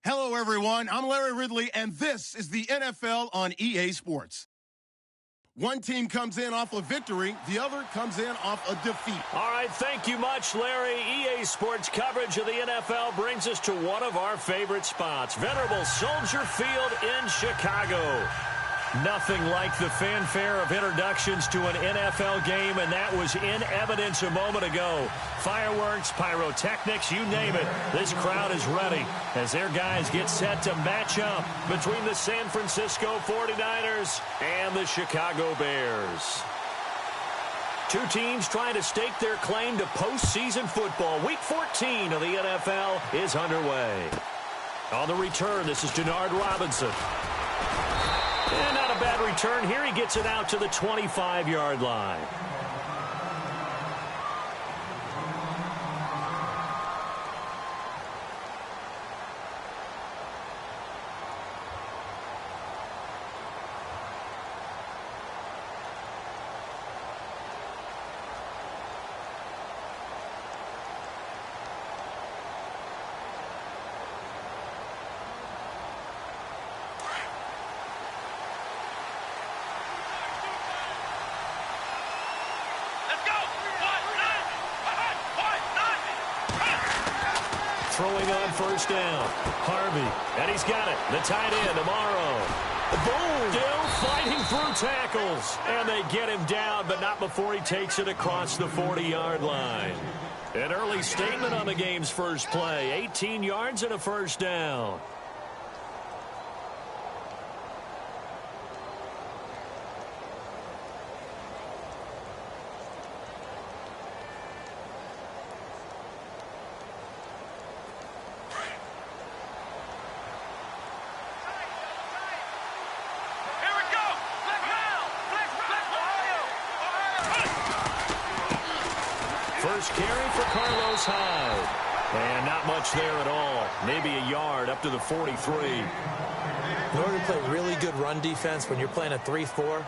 Hello, everyone. I'm Larry Ridley, and this is the NFL on EA Sports. One team comes in off a victory, the other comes in off a defeat. All right, thank you much, Larry. EA Sports coverage of the NFL brings us to one of our favorite spots, venerable Soldier Field in Chicago. Nothing like the fanfare of introductions to an NFL game, and that was in evidence a moment ago. Fireworks, pyrotechnics, you name it. This crowd is ready as their guys get set to match up between the San Francisco 49ers and the Chicago Bears. Two teams trying to stake their claim to postseason football. Week 14 of the NFL is underway. On the return, this is Denard Robinson. And not a bad return here. He gets it out to the 25-yard line. Throwing on first down. Harvey. And he's got it. The tight end, Amaro. Boom. Still fighting through tackles. And they get him down, but not before he takes it across the 40-yard line. An early statement on the game's first play. 18 yards and a first down. First carry for Carlos Hyde. And not much there at all. Maybe a yard up to the 43. In order to play really good run defense when you're playing a 3-4,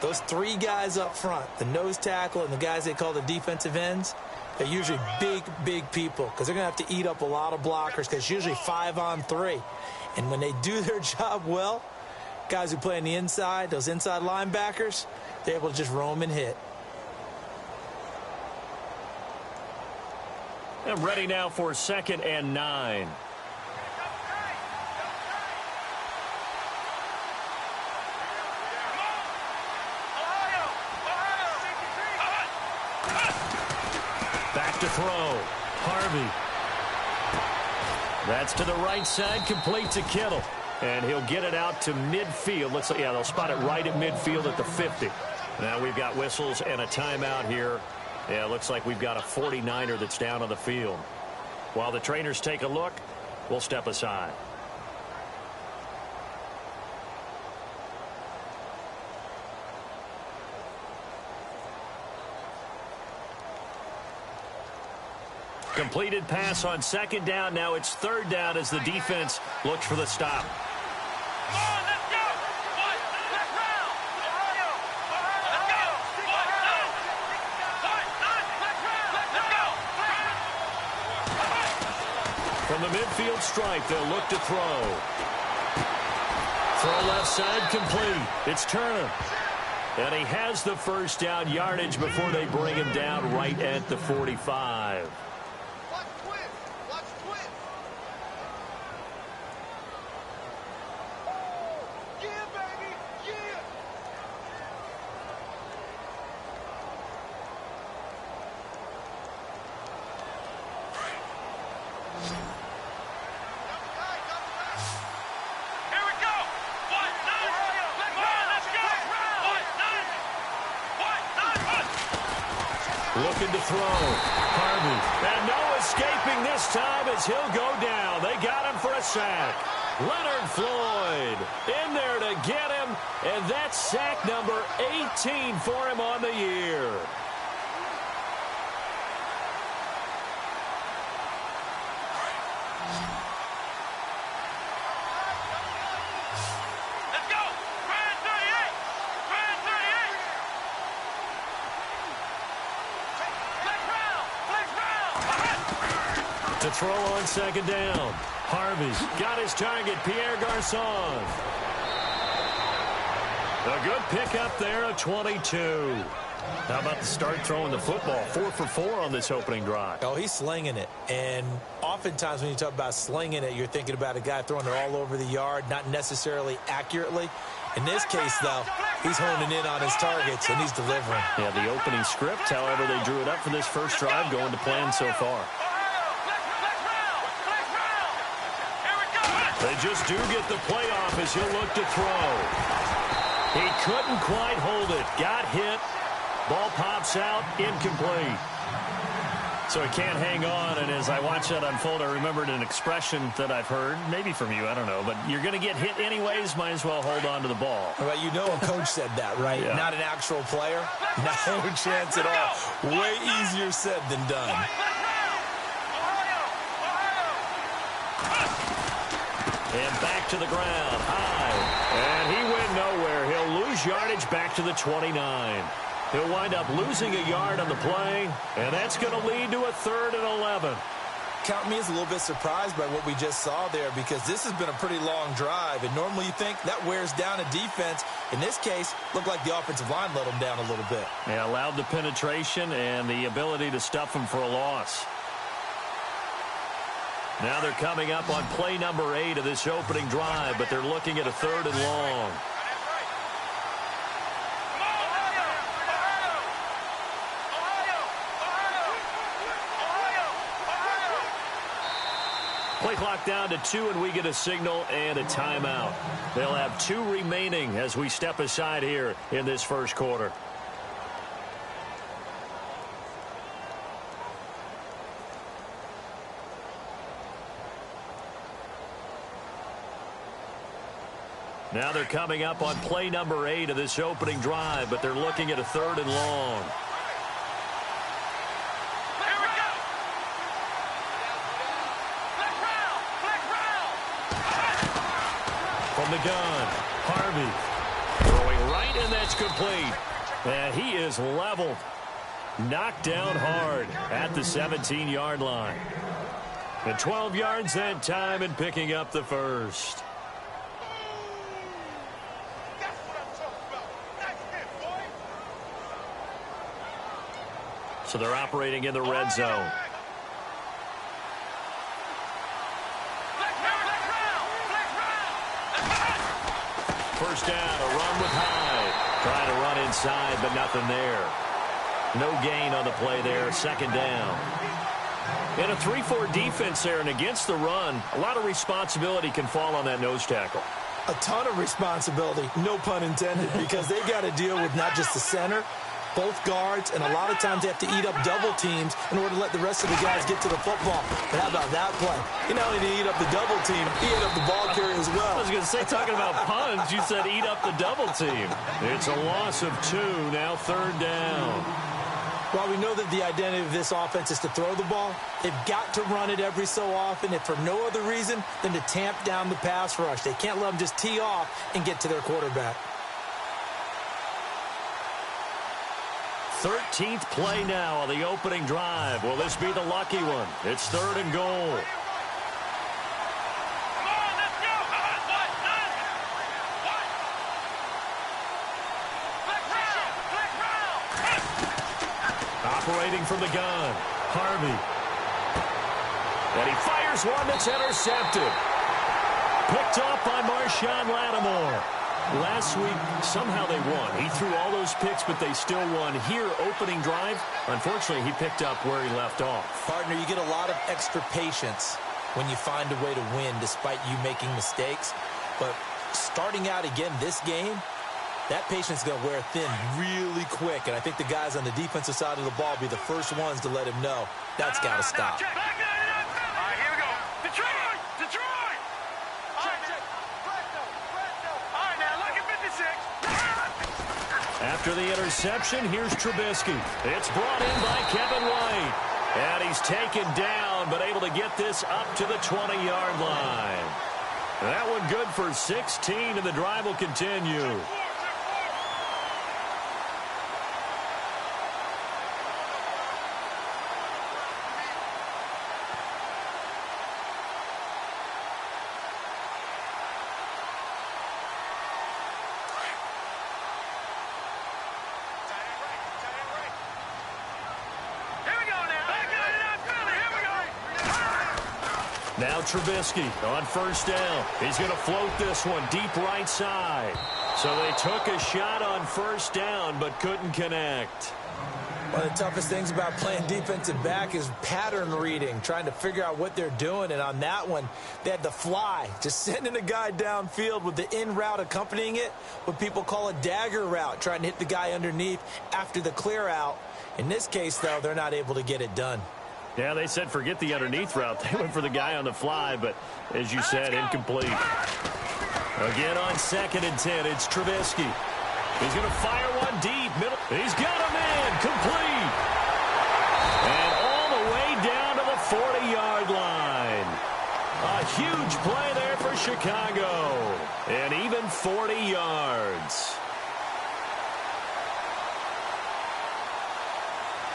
those three guys up front, the nose tackle and the guys they call the defensive ends, they're usually big people because they're going to have to eat up a lot of blockers because it's usually 5-on-3. And when they do their job well, guys who play on the inside, those inside linebackers, they're able to just roam and hit. And ready now for 2nd and 9. Back to throw. Harvey. That's to the right side, complete to Kittle. And he'll get it out to midfield. Let's see, yeah, they'll spot it right at midfield at the 50. Now we've got whistles and a timeout here. Yeah, it looks like we've got a 49er that's down on the field. While the trainers take a look, we'll step aside. Completed pass on 2nd down. Now it's 3rd down as the defense looks for the stop. From the midfield stripe, they'll look to throw. Throw left side complete. It's Turner. And he has the first down yardage before they bring him down right at the 45. Looking to throw. Harvey. And no escaping this time as he'll go down. They got him for a sack. Leonard Floyd in there to get him. And that's sack number 18 for him on the year. To throw on 2nd down. Harvey's got his target, Pierre Garçon. A good pickup there, a 22. How about the start throwing the football? 4 for 4 on this opening drive. Oh, he's slinging it. And oftentimes when you talk about slinging it, you're thinking about a guy throwing it all over the yard, not necessarily accurately. In this case, though, he's honing in on his targets, and he's delivering. Yeah, the opening script, however, they drew it up for this first drive, going to plan so far. They just do get the playoff as he'll look to throw. He couldn't quite hold it. Got hit. Ball pops out, incomplete. So he can't hang on, and as I watch that unfold, I remembered an expression that I've heard, maybe from you, I don't know, but you're going to get hit anyways, might as well hold on to the ball. Well, you know a coach said that, right? Yeah. Not an actual player. No chance at all. Way easier said than done. And back to the ground, high. And he went nowhere. He'll lose yardage back to the 29. He'll wind up losing a yard on the play, and that's going to lead to a 3rd and 11. Count me as a little bit surprised by what we just saw there, because this has been a pretty long drive, and normally you think that wears down a defense. In this case, looked like the offensive line let them down a little bit. Yeah, allowed the penetration and the ability to stuff them for a loss. Now they're coming up on play number 8 of this opening drive, but they're looking at a 3rd and long. Play clock down to 2, and we get a signal and a timeout. They'll have 2 remaining as we step aside here in this first quarter. Now they're coming up on play number 8 of this opening drive, but they're looking at a 3rd and long. From the gun, Harvey throwing right, and that's complete. And he is leveled, knocked down hard at the 17-yard line. And 12 yards that time, and picking up the first. So they're operating in the red zone. First down, a run with Hyde. Trying to run inside, but nothing there. No gain on the play there. 2nd down. In a 3-4 defense there, and against the run, a lot of responsibility can fall on that nose tackle. A ton of responsibility, no pun intended, because they got to deal with not just the center, both guards, and a lot of times they have to eat up double teams in order to let the rest of the guys get to the football. But how about that play? He not only did he eat up the double team, he ate up the ball carrier as well. I was going to say, talking about puns, you said eat up the double team. It's a loss of 2, now 3rd down. While we know that the identity of this offense is to throw the ball, they've got to run it every so often, if for no other reason than to tamp down the pass rush. They can't let them just tee off and get to their quarterback. 13th play now on the opening drive. Will this be the lucky one? It's 3rd and goal. Operating from the gun, Harvey. And he fires one that's intercepted. Picked off by Marshawn Lattimore. Last week, somehow they won. He threw all those picks, but they still won. Here, opening drive, unfortunately, he picked up where he left off. Partner, you get a lot of extra patience when you find a way to win despite you making mistakes. But starting out again this game, that patience is going to wear thin really quick. And I think the guys on the defensive side of the ball will be the first ones to let him know that's got to stop. All right, here we go. Detroit! Detroit! All right, now, look at 56. After the interception, here's Trubisky. It's brought in by Kevin White. And he's taken down, but able to get this up to the 20-yard line. That one good for 16, and the drive will continue. Now Trubisky on first down. He's going to float this one deep right side. So they took a shot on first down but couldn't connect. One of the toughest things about playing defensive back is pattern reading, trying to figure out what they're doing. And on that one, they had to fly, just sending a guy downfield with the in route accompanying it, what people call a dagger route, trying to hit the guy underneath after the clear out. In this case, though, they're not able to get it done. Yeah, they said forget the underneath route. They went for the guy on the fly, but as you said, incomplete. Again on 2nd and 10, it's Trubisky. He's going to fire one deep. Middle. He's got him in. Complete. And all the way down to the 40-yard line. A huge play there for Chicago. And even 40 yards.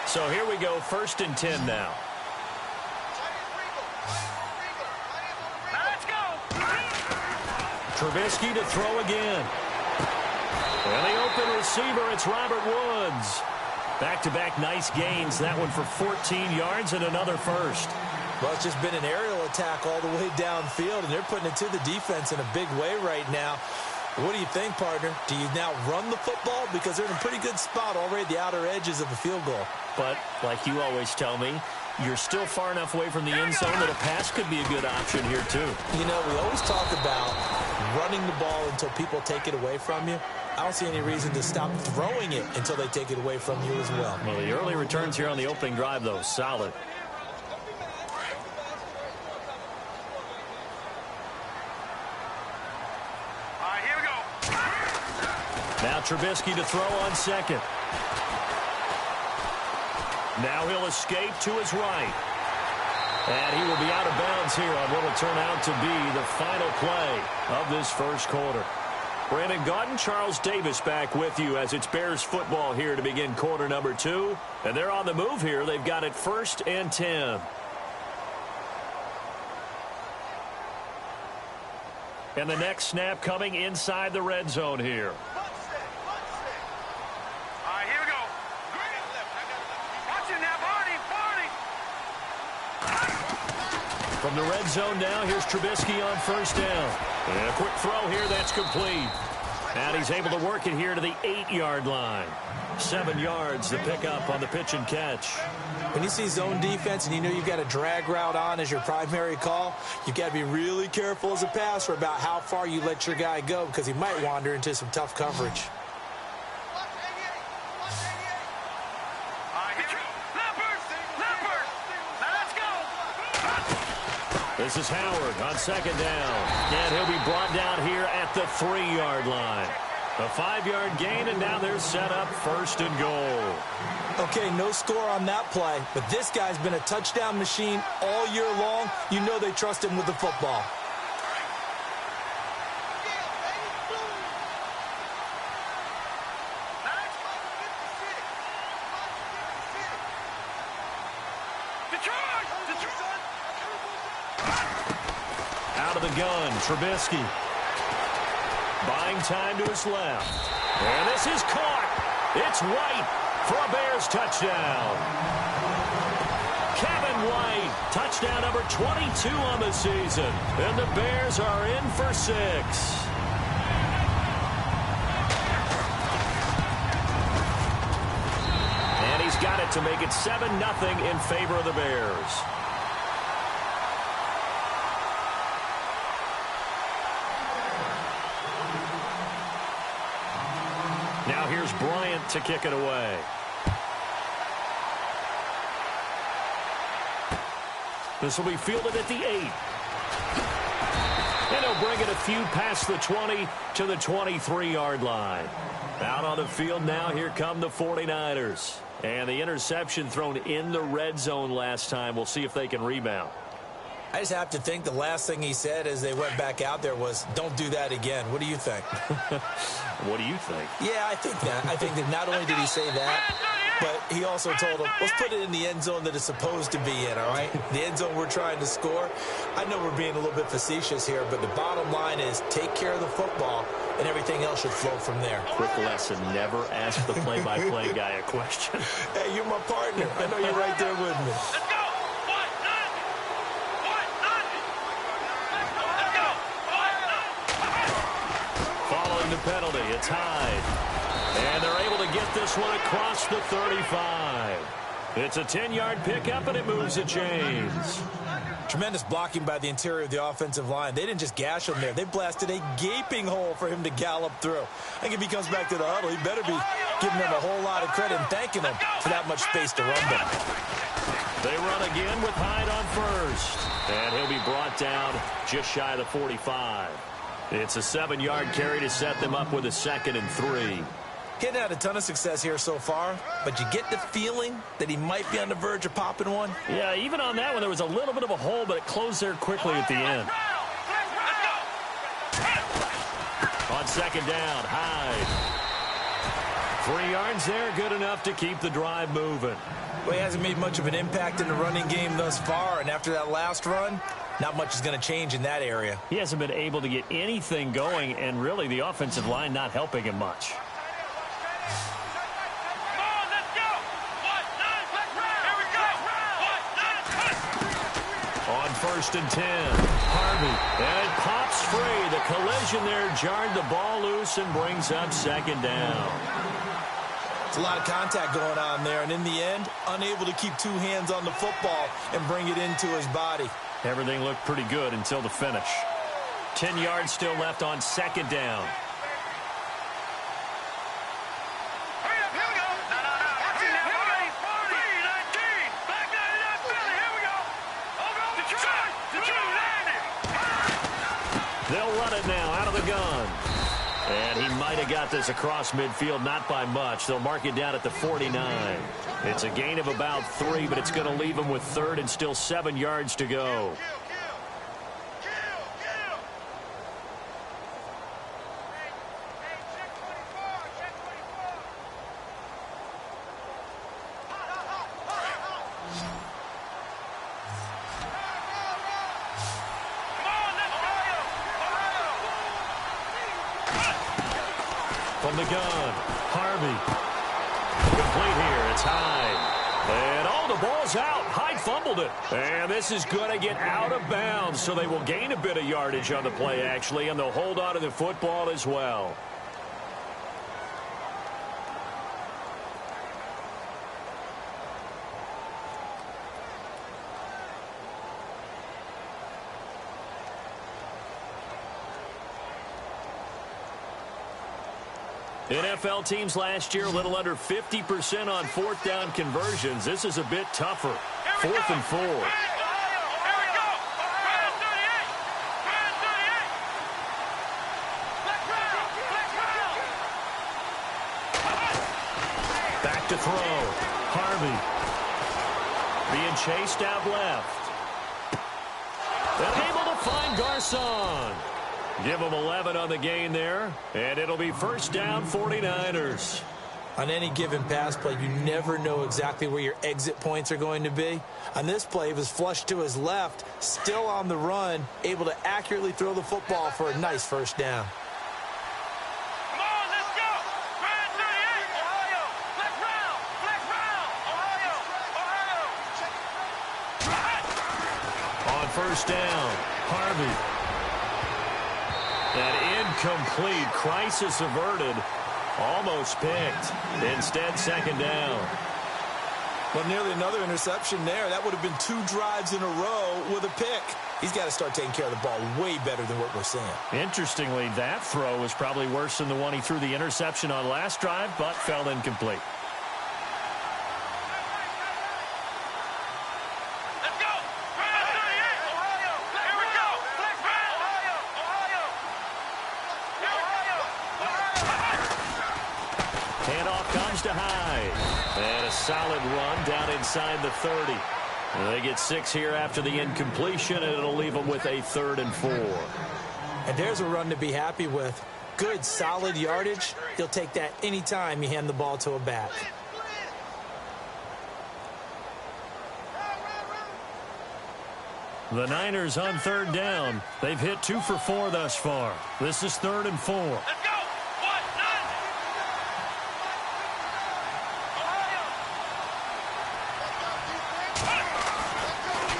So here we go, 1st and 10 now. Let's go. Trubisky to throw again. And the open receiver, it's Robert Woods. Back-to-back nice gains. That one for 14 yards and another first. Well, it's just been an aerial attack all the way downfield, and they're putting it to the defense in a big way right now. What do you think, partner? Do you now run the football? Because they're in a pretty good spot already at the outer edges of a field goal. But, like you always tell me, you're still far enough away from the end zone that a pass could be a good option here, too. You know, we always talk about running the ball until people take it away from you. I don't see any reason to stop throwing it until they take it away from you as well. Well, the early returns here on the opening drive, though, solid. All right, here we go. Now Trubisky to throw on 2nd. Now he'll escape to his right. And he will be out of bounds here on what will turn out to be the final play of this first quarter. Brandon Gaudin, Charles Davis back with you as it's Bears football here to begin quarter number 2. And they're on the move here. They've got it 1st and 10. And the next snap coming inside the red zone here. All right, here we go. Watch it now, Barney. From the red zone now, here's Trubisky on first down. And a quick throw here, that's complete. And he's able to work it here to the 8-yard line. 7 yards to pick up on the pitch and catch. When you see zone defense and you know you've got a drag route on as your primary call, you've got to be really careful as a passer about how far you let your guy go because he might wander into some tough coverage. This is Howard on 2nd down. And he'll be brought down here at the 3-yard line. A 5-yard gain, and now they're set up 1st and goal. Okay, no score on that play, but this guy's been a touchdown machine all year long. You know they trust him with the football. Out of the gun, Trubisky. Buying time to his left. And this is caught. It's White for a Bears touchdown. Kevin White, touchdown number 22 on the season. And the Bears are in for 6. And he's got it to make it 7-0 in favor of the Bears. Now here's Bryant to kick it away. This will be fielded at the 8. And he'll bring it a few past the 20 to the 23-yard line. Out on the field now, here come the 49ers. And the interception thrown in the red zone last time. We'll see if they can rebound. I just have to think the last thing he said as they went back out there was, don't do that again. What do you think? What do you think? Yeah, I think that. I think that not only did he say that, but he also told them, let's put it in the end zone that it's supposed to be in, all right? The end zone we're trying to score. I know we're being a little bit facetious here, but the bottom line is take care of the football, and everything else should flow from there. Quick lesson, never ask the play-by-play guy a question. Hey, you're my partner. I know you're right there with me. Let's go. penalty. It's Hyde. And they're able to get this one across the 35. It's a 10-yard pickup, and it moves the chains. Tremendous blocking by the interior of the offensive line. They didn't just gash him there. They blasted a gaping hole for him to gallop through. I think if he comes back to the huddle, he better be giving them a whole lot of credit and thanking them for that much space to run them. They run again with Hyde on first. And he'll be brought down just shy of the 45. It's a 7-yard carry to set them up with a 2nd and 3. He's had a ton of success here so far, but you get the feeling that he might be on the verge of popping one. Yeah, even on that one, there was a little bit of a hole, but it closed there quickly at the end. On 2nd down, Hyde. 3 yards there, good enough to keep the drive moving. Well, he hasn't made much of an impact in the running game thus far, and after that last run, not much is going to change in that area. He hasn't been able to get anything going, and really the offensive line not helping him much. On 1st and 10, Harvey, and it pops free. The collision there jarred the ball loose and brings up 2nd down. It's a lot of contact going on there, and in the end, unable to keep 2 hands on the football and bring it into his body. Everything looked pretty good until the finish. 10 yards still left on 2nd down. They'll run it now out of the gun. And he might have got this across midfield, not by much. They'll mark it down at the 49. It's a gain of about 3, but it's going to leave him with 3rd and still 7 yards to go. From the gun, Harvey. Complete here, it's Hyde. And the ball's out. Hyde fumbled it. And this is going to get out of bounds, so they will gain a bit of yardage on the play, actually, and they'll hold on to the football as well. NFL teams last year a little under 50% on 4th down conversions. This is a bit tougher. 4th and 4. Back to throw. Harvey. Being chased out left. And able to find Garcon. Give them 11 on the gain there, and it'll be 1st down 49ers. On any given pass play, you never know exactly where your exit points are going to be. On this play, he was flushed to his left, still on the run, able to accurately throw the football for a nice 1st down. Come on, let's go! Brand 38, Ohio! Flex round! Flex round! Ohio! Ohio! On 1st down, Harvey. That incomplete, crisis averted, almost picked. Instead, 2nd down. Well, nearly another interception there. That would have been 2 drives in a row with a pick. He's got to start taking care of the ball way better than what we're seeing. Interestingly, that throw was probably worse than the one he threw the interception on last drive, but fell incomplete. To Hyde. And a solid run down inside the 30. They get 6 here after the incompletion, and it'll leave them with a 3rd and 4. And there's a run to be happy with. Good, solid yardage. He'll take that anytime you hand the ball to a back. The Niners on 3rd down. They've hit 2 for 4 thus far. This is 3rd and 4. Let's go!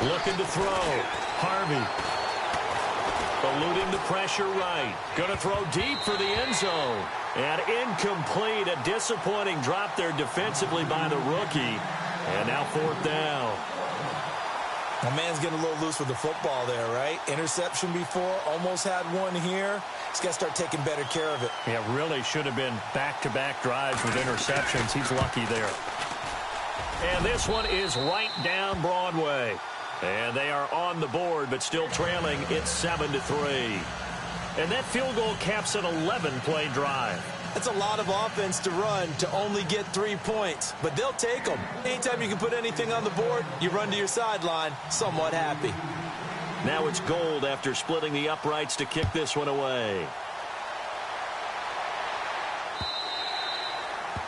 Looking to throw. Harvey. Eluding the pressure right. Going to throw deep for the end zone. And incomplete. A disappointing drop there defensively by the rookie. And now 4th down. My man's getting a little loose with the football there, right? Interception before, almost had one here. He's got to start taking better care of it. Yeah, really should have been back-to-back drives with interceptions. He's lucky there. And this one is right down Broadway. And they are on the board, but still trailing. It's 7-3. And that field goal caps an 11-play drive. That's a lot of offense to run to only get 3 points, but they'll take them. Anytime you can put anything on the board, you run to your sideline, somewhat happy. Now it's Gold after splitting the uprights to kick this one away.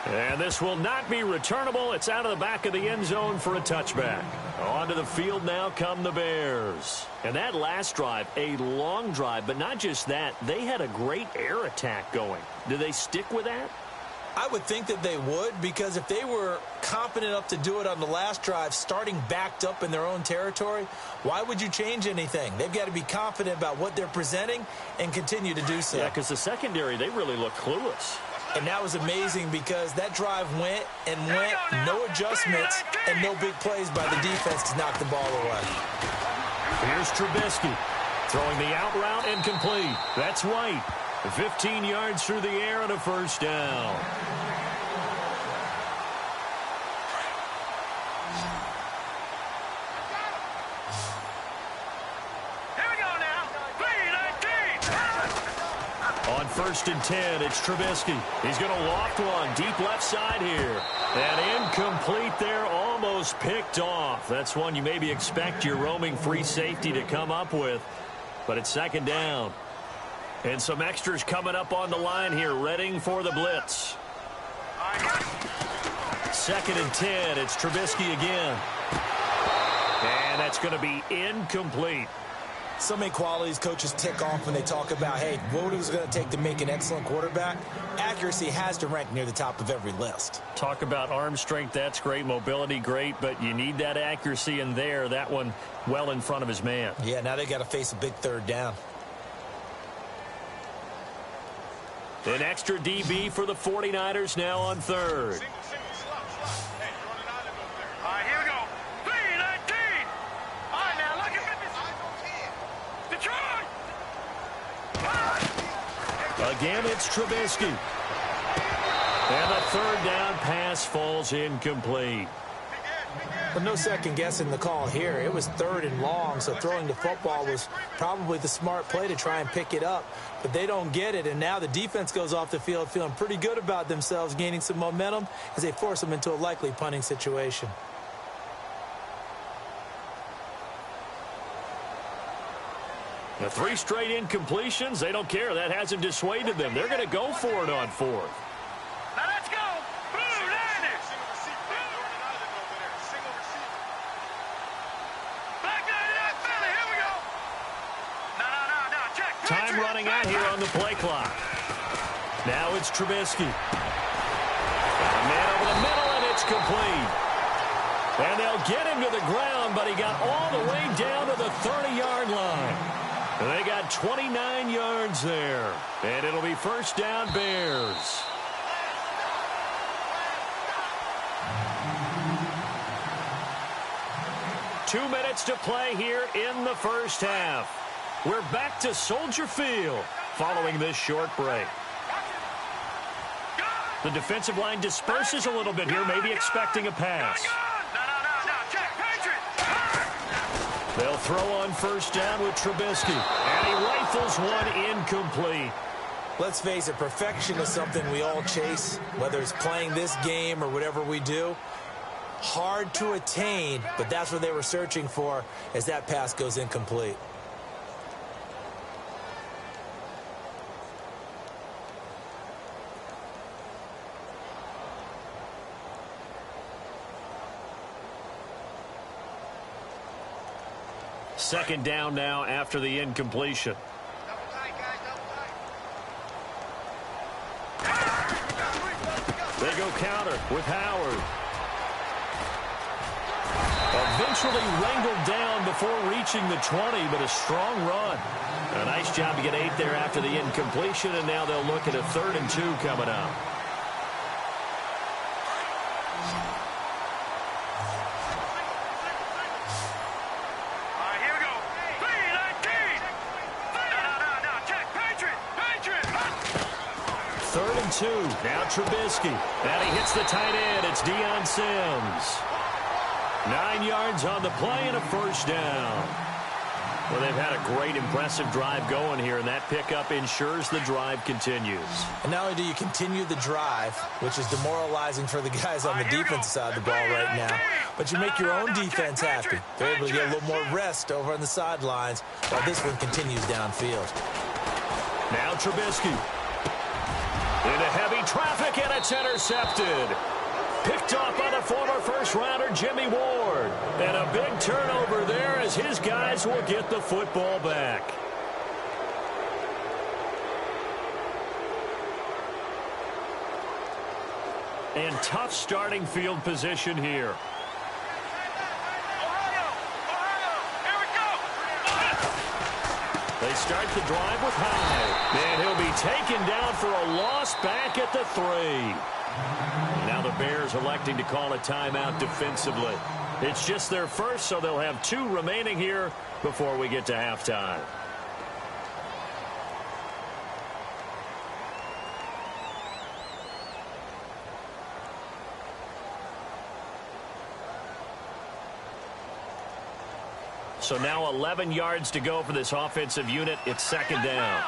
And this will not be returnable. It's out of the back of the end zone for a touchback. Onto the field now come the Bears. And that last drive, a long drive, but not just that. They had a great air attack going. Do they stick with that? I would think that they would, because if they were confident enough to do it on the last drive, starting backed up in their own territory, why would you change anything? They've got to be confident about what they're presenting and continue to do so. Yeah, because the secondary, they really look clueless. And that was amazing because that drive went and went, no adjustments, and no big plays by the defense to knock the ball away. Here's Trubisky throwing the out route incomplete. That's White. 15 yards through the air and a 1st down. Here we go now. 3-19. On 1st and 10, it's Trubisky. He's going to loft one deep left side here. And incomplete there, almost picked off. That's one you maybe expect your roaming free safety to come up with. But it's 2nd down. And some extras coming up on the line here, readying for the blitz. 2nd and 10, it's Trubisky again. And that's going to be incomplete. So many qualities coaches tick off when they talk about, hey, what is it going to take to make an excellent quarterback? Accuracy has to rank near the top of every list. Talk about arm strength, that's great. Mobility, great. But you need that accuracy in there. That one well in front of his man. Yeah, now they got to face a big 3rd down. An extra DB for the 49ers now on 3rd. All right, here we go. 3-19. All right, now look at this. Detroit. Again, it's Trubisky. And the 3rd down pass falls incomplete. But no second guessing the call here. It was 3rd and long, so throwing the football was probably the smart play to try and pick it up. But they don't get it, and now the defense goes off the field feeling pretty good about themselves, gaining some momentum as they force them into a likely punting situation. The 3 straight incompletions, they don't care. That hasn't dissuaded them. They're going to go for it on 4th. Now let's go. Blue Niners. Black 99 Philly. Here we go. No. Check. Time running out here on the play clock. Now it's Trubisky. Got a man over the middle, and it's complete. And they'll get him to the ground, but he got all the way down to the 30-yard line. They got 29 yards there. And it'll be 1st down Bears. Two minutes to play here in the 1st half. We're back to Soldier Field following this short break. The defensive line disperses a little bit here, maybe expecting a pass. No. Check. Patriot. They'll throw on 1st down with Trubisky. And he rifles one incomplete. Let's face it, perfection is something we all chase, whether it's playing this game or whatever we do. Hard to attain, but that's what they were searching for as that pass goes incomplete. Second down now after the incompletion. They go counter with Howard. Eventually wrangled down before reaching the 20, but a strong run. A nice job to get 8 there after the incompletion, and now they'll look at a 3rd and 2 coming up. Here we go. 3-19. No, check. Patriot. 3rd and 2. Now Trubisky. And he hits the tight end. It's Deion Sims. 9 yards on the play and a 1st down. Well, they've had a great, impressive drive going here, and that pickup ensures the drive continues. And not only do you continue the drive, which is demoralizing for the guys on the defensive side of the ball right now, but you make your own defense happy. They're able to get a little more rest over on the sidelines while this one continues downfield. Now Trubisky. Into heavy traffic, and it's intercepted. Picked off by the former first-rounder Jimmy Ward. And a big turnover there as his guys will get the football back. And tough starting field position here. Ohio, here we go. They start the drive with Hyde. And he'll be taken down for a loss back at the 3. Now the Bears electing to call a timeout defensively. It's just their first, so they'll have 2 remaining here before we get to halftime. So now 11 yards to go for this offensive unit. It's 2nd down.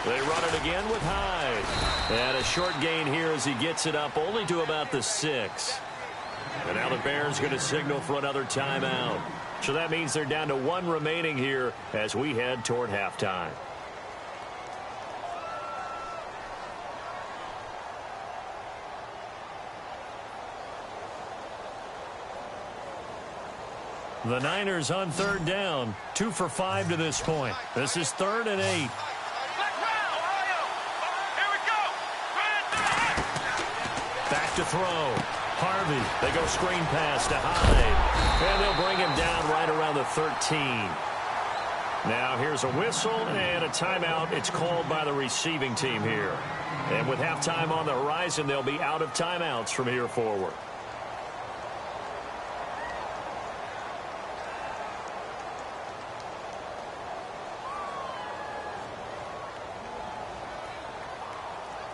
They run it again with Hyde. And a short gain here as he gets it up only to about the 6. And now the Bears going to signal for another timeout. So that means they're down to 1 remaining here as we head toward halftime. The Niners on 3rd down. 2 for 5 to this point. This is 3rd and 8. Back to throw. Harvey. They go screen pass to Hyde. And they'll bring him down right around the 13. Now here's a whistle and a timeout. It's called by the receiving team here. And with halftime on the horizon, they'll be out of timeouts from here forward.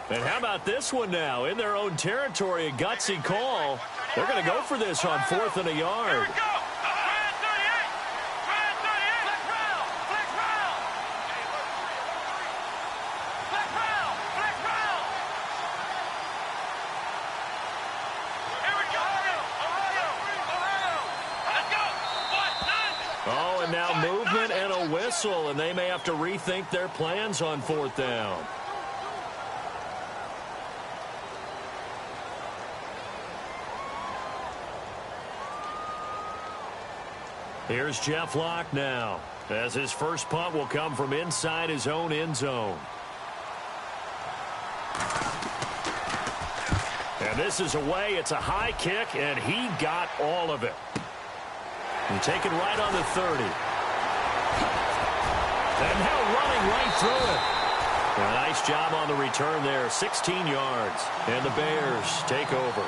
And how about this one now? In their own territory, a gutsy call. They're going to go for this on 4th and a yard. Oh, and now movement and a whistle, and they may have to rethink their plans on 4th down. Here's Jeff Locke now, as his first punt will come from inside his own end zone. And this is away. It's a high kick, and he got all of it. And taken right on the 30. And now running right through it. A nice job on the return there, 16 yards. And the Bears take over.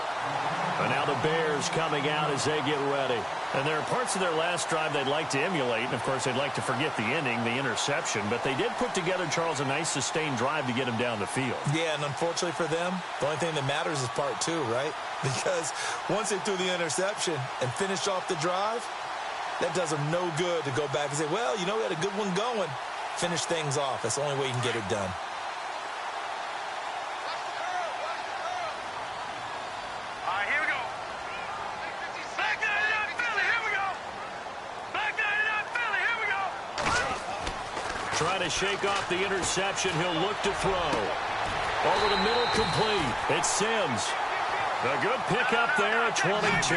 And now the Bears coming out as they get ready. And there are parts of their last drive they'd like to emulate. And, of course, they'd like to forget the inning, the interception. But they did put together, Charles, a nice sustained drive to get him down the field. Yeah, and unfortunately for them, the only thing that matters is part 2, right? Because once they threw the interception and finished off the drive, that does them no good to go back and say, well, you know, we had a good one going. Finish things off. That's the only way you can get it done. Here we go. Back 99 Philly, here we go. Back 99 Philly, here we go. Trying to shake off the interception. He'll look to throw. Over the middle, complete. It's Sims. A good pickup there at 22.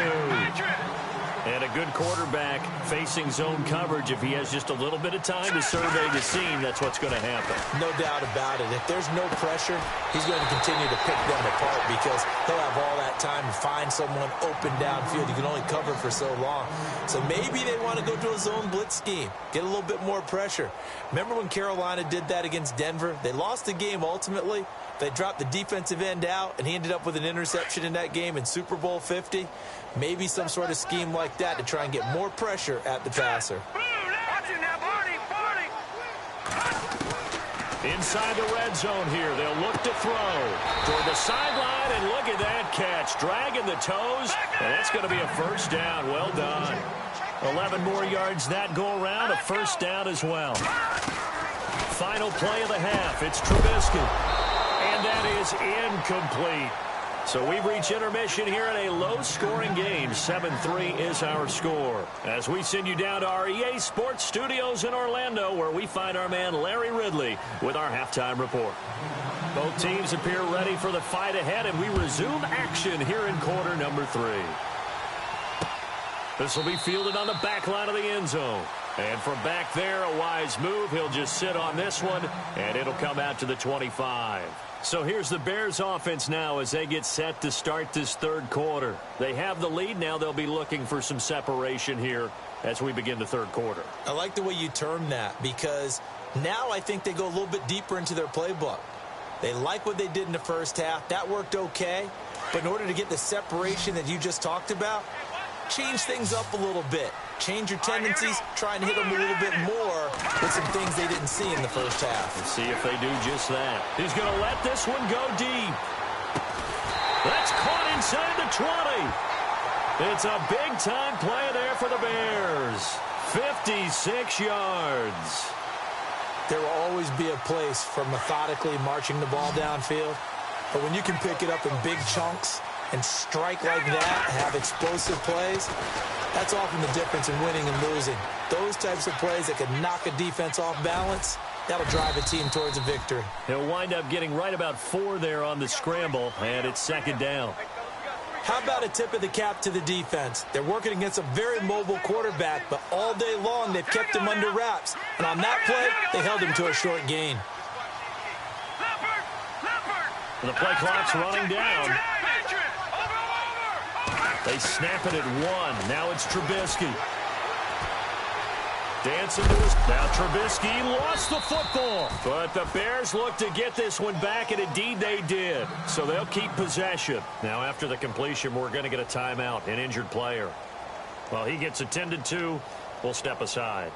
And a good quarterback facing zone coverage, if he has just a little bit of time to survey the scene, that's what's going to happen. No doubt about it. If there's no pressure, he's going to continue to pick them apart because he'll have all that time to find someone open downfield. You can only cover for so long. So maybe they want to go to a zone blitz scheme, get a little bit more pressure. Remember when Carolina did that against Denver? They lost the game ultimately. They dropped the defensive end out, and he ended up with an interception in that game in Super Bowl 50. Maybe some sort of scheme like that to try and get more pressure at the passer. Inside the red zone here, they'll look to throw toward the sideline, and look at that catch, dragging the toes, and that's going to be a first down. Well done. 11 more yards that go around, a first down as well. Final play of the half, it's Trubisky, and that is incomplete. So we've reached intermission here in a low-scoring game. 7-3 is our score. As we send you down to our EA Sports Studios in Orlando, where we find our man Larry Ridley with our halftime report. Both teams appear ready for the fight ahead, and we resume action here in quarter number 3. This will be fielded on the back line of the end zone. And from back there, a wise move. He'll just sit on this one, and it'll come out to the 25. So here's the Bears offense now as they get set to start this third quarter. They have the lead. Now they'll be looking for some separation here as we begin the third quarter. I like the way you term that because now I think they go a little bit deeper into their playbook. They like what they did in the first half. That worked okay. But in order to get the separation that you just talked about, change things up a little bit. Change your tendencies, try and hit them a little bit more with some things they didn't see in the first half. Let's see if they do just that. He's going to let this one go deep. That's caught inside the 20. It's a big-time play there for the Bears. 56 yards. There will always be a place for methodically marching the ball downfield, but when you can pick it up in big chunks and strike like that, have explosive plays, that's often the difference in winning and losing. Those types of plays that can knock a defense off balance, that'll drive a team towards a victory. He'll wind up getting right about 4 there on the scramble, and it's second down. How about a tip of the cap to the defense? They're working against a very mobile quarterback, but all day long they've kept him under wraps. And on that play, they held him to a short gain. The play clock's running down. They snap it at 1. Now it's Trubisky. Dancing to his... Now Trubisky lost the football. But the Bears look to get this one back, and indeed they did. So they'll keep possession. Now after the completion, we're going to get a timeout, an injured player. Well, he gets attended to. We'll step aside.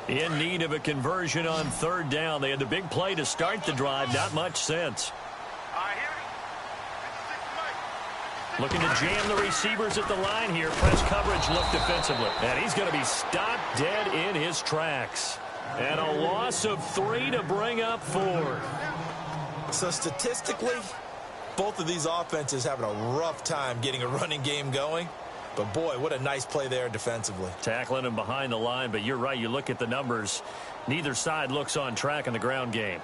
In need of a conversion on third down. They had the big play to start the drive. Not much sense. Looking to jam the receivers at the line here. Press coverage look defensively. And he's going to be stopped dead in his tracks. And a loss of 3 to bring up 4. So statistically, both of these offenses having a rough time getting a running game going. But, boy, what a nice play there defensively. Tackling him behind the line, but you're right. You look at the numbers. Neither side looks on track in the ground game.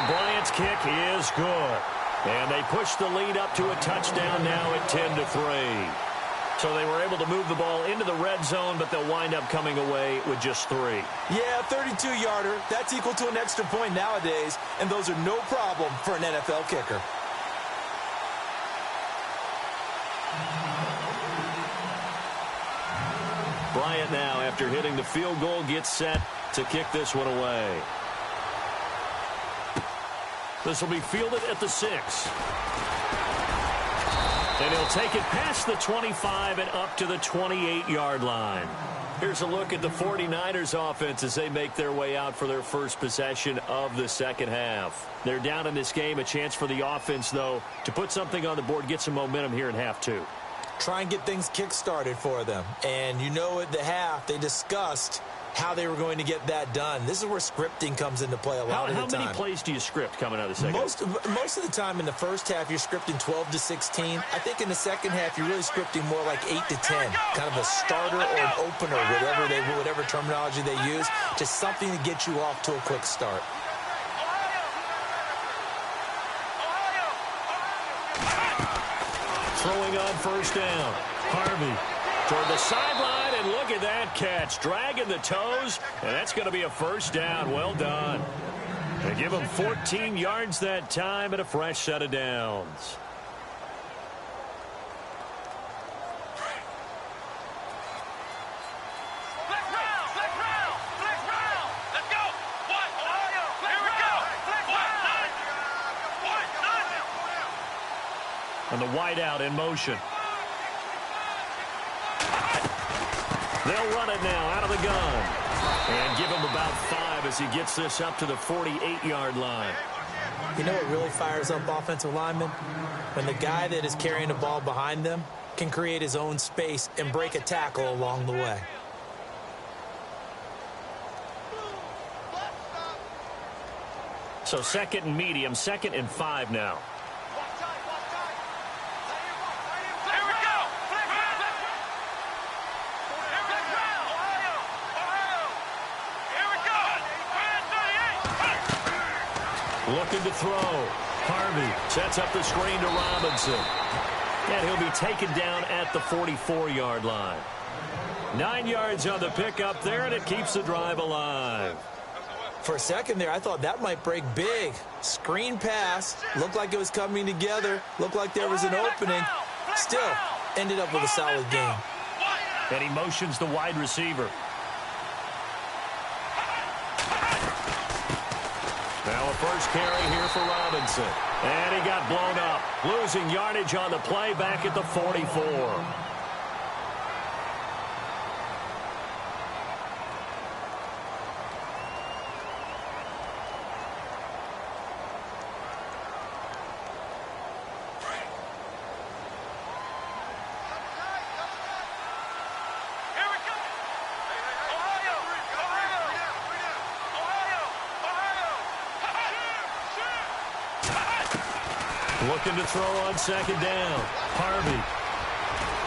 Bryant's kick is good. And they push the lead up to a touchdown now at 10-3. So they were able to move the ball into the red zone, but they'll wind up coming away with just 3. Yeah, 32-yarder. That's equal to an extra point nowadays, and those are no problem for an NFL kicker. Bryant now, after hitting the field goal, gets set to kick this one away. This will be fielded at the 6. And he'll take it past the 25 and up to the 28-yard line. Here's a look at the 49ers offense as they make their way out for their first possession of the second half. They're down in this game. A chance for the offense, though, to put something on the board, get some momentum here in half 2. Try and get things kick-started for them. And you know at the half, they discussed how they were going to get that done. This is where scripting comes into play a lot of the time. How many plays do you script coming out of the second? Most of the time in the first half, you're scripting 12 to 16. I think in the second half, you're really scripting more like 8 to 10. Kind of a starter or an opener, whatever terminology they use. Just something to get you off to a quick start. Throwing on first down. Harvey toward the sideline, and look at that catch. Dragging the toes, and that's going to be a first down. Well done. They give him 14 yards that time and a fresh set of downs. And the wideout in motion. They'll run it now out of the gun. And give him about 5 as he gets this up to the 48-yard line. You know what really fires up offensive linemen? When the guy that is carrying the ball behind them can create his own space and break a tackle along the way. So 2nd and medium, 2nd and 5 now. Looking to throw. Harvey sets up the screen to Robinson. And he'll be taken down at the 44-yard line. 9 yards on the pickup there, and it keeps the drive alive. For a second there, I thought that might break big. Screen pass. Looked like it was coming together. Looked like there was an opening. Still, ended up with a solid game. And he motions the wide receiver. Now a first carry here for Robinson. And he got blown up. Losing yardage on the play back at the 44. Looking to throw on 2nd down. Harvey.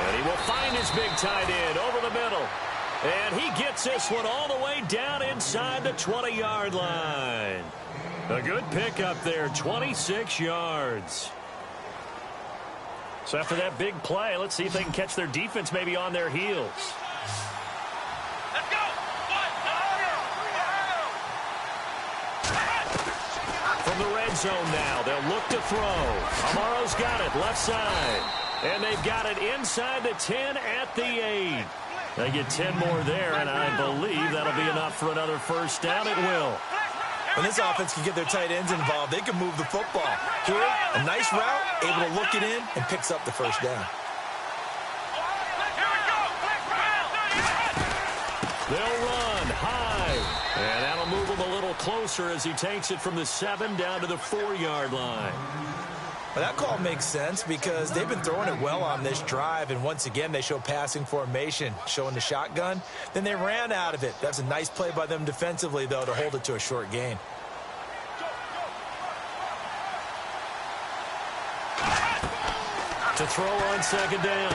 And he will find his big tight end over the middle. And he gets this one all the way down inside the 20-yard line. A good pickup there, 26 yards. So after that big play, let's see if they can catch their defense maybe on their heels. From the red zone now, they'll look to throw. Amaro's got it, left side. And they've got it inside the 10 at the 8. They get 10 more there, and I believe that'll be enough for another first down. It will. When this offense can get their tight ends involved, they can move the football. Here, a nice route, able to look it in, and picks up the first down. They'll run high. And that'll move him a little closer as he takes it from the 7 down to the 4-yard line. Well, that call makes sense because they've been throwing it well on this drive, and once again they show passing formation, showing the shotgun. Then they ran out of it. That's a nice play by them defensively, though, to hold it to a short gain. To throw on 2nd down.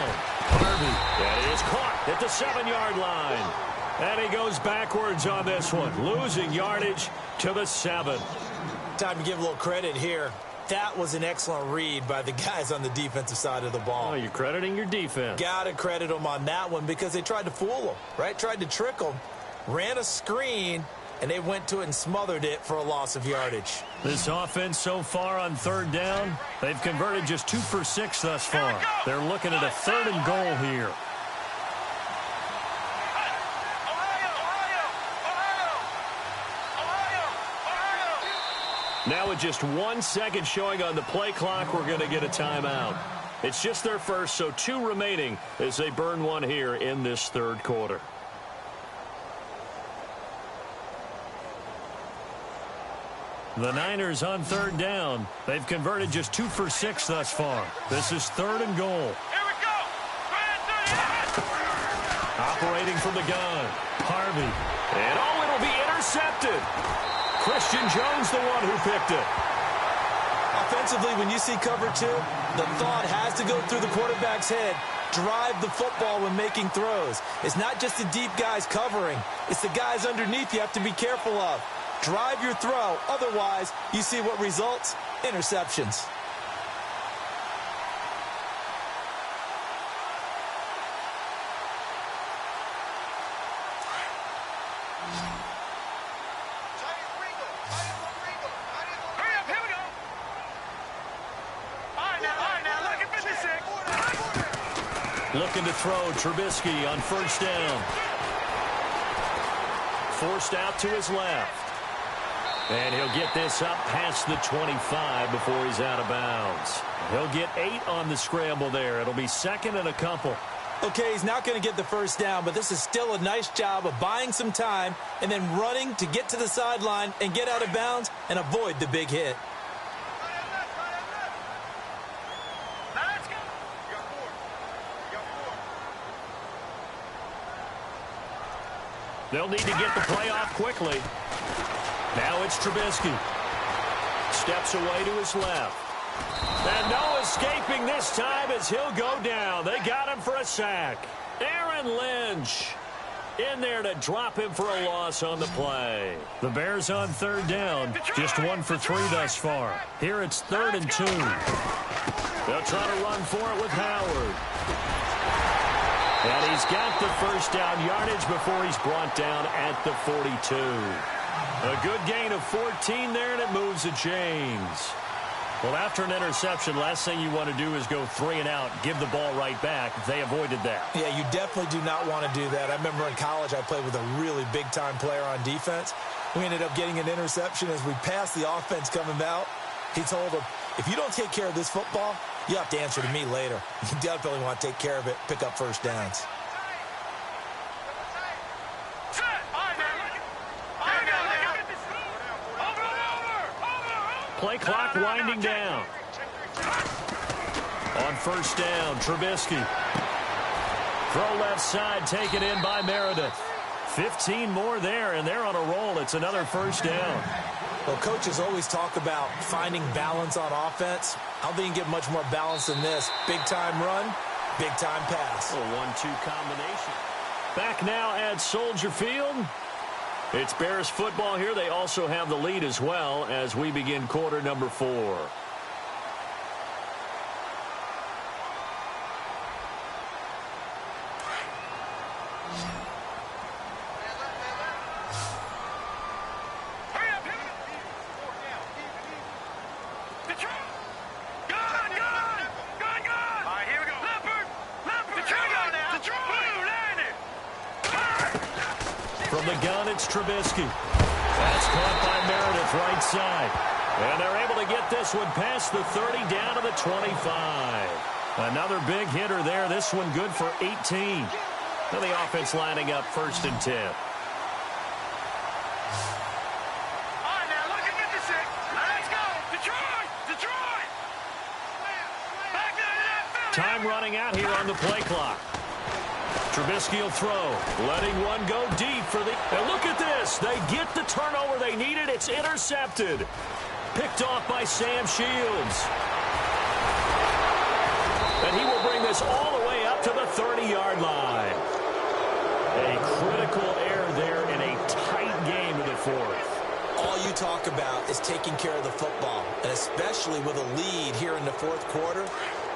Harvey. And he is caught at the 7-yard line. And he goes backwards on this one, losing yardage to the 7. Time to give a little credit here. That was an excellent read by the guys on the defensive side of the ball. Oh, you're crediting your defense. Got to credit them on that one because they tried to fool them, right? Tried to trick them, ran a screen, and they went to it and smothered it for a loss of yardage. This offense so far on 3rd down, they've converted just 2 for 6 thus far. They're looking at a 3rd and goal here. Now with just 1 second showing on the play clock, we're going to get a timeout. It's just their first, so 2 remaining as they burn one here in this 3rd quarter. The Niners on 3rd down. They've converted just 2 for 6 thus far. This is 3rd and goal. Here we go. Operating from the gun. Harvey. And oh, it'll be intercepted. Christian Jones, the one who picked it. Offensively, when you see cover 2, the thought has to go through the quarterback's head. Drive the football when making throws. It's not just the deep guys covering. It's the guys underneath you have to be careful of. Drive your throw. Otherwise, you see what results? Interceptions. Looking to throw Trubisky on first down. Forced out to his left. And he'll get this up past the 25 before he's out of bounds. He'll get 8 on the scramble there. It'll be second and a couple. Okay, he's not going to get the first down, but this is still a nice job of buying some time and then running to get to the sideline and get out of bounds and avoid the big hit. They'll need to get the play off quickly. Now it's Trubisky. Steps away to his left. And no escaping this time as he'll go down. They got him for a sack. Aaron Lynch in there to drop him for a loss on the play. The Bears on third down. Just 1 for 3 thus far. Here it's 3rd and 2. They'll try to run for it with Howard. And he's got the first down yardage before he's brought down at the 42. A good gain of 14 there, and it moves the chains. Well, after an interception, last thing you want to do is go 3 and out, give the ball right back. They avoided that. Yeah, you definitely do not want to do that. I remember in college I played with a really big-time player on defense. We ended up getting an interception as we passed the offense coming out. He told him, if you don't take care of this football, you have to answer to me later. You definitely want to take care of it, pick up first downs. Play clock winding down. On first down, Trubisky. Throw left side, taken in by Meredith. 15 more there, and they're on a roll. It's another first down. Well, coaches always talk about finding balance on offense. I don't think you can get much more balance than this. Big-time run, big-time pass. A 1-2 combination. Back now at Soldier Field. It's Bears football here. They also have the lead as well as we begin quarter number 4. From the gun, it's Trubisky. That's caught by Meredith, right side. And they're able to get this one past the 30 down to the 25. Another big hitter there. This one good for 18. Now the offense lining up 1st and 10. Time running out here on the play clock. Trubisky will throw, letting one go deep for the... And look at this. They get the turnover they needed. It's intercepted. Picked off by Sam Shields. And he will bring this all the way up to the 30-yard line. A critical error there in a tight game in the 4th. All you talk about is taking care of the football, and especially with a lead here in the 4th quarter.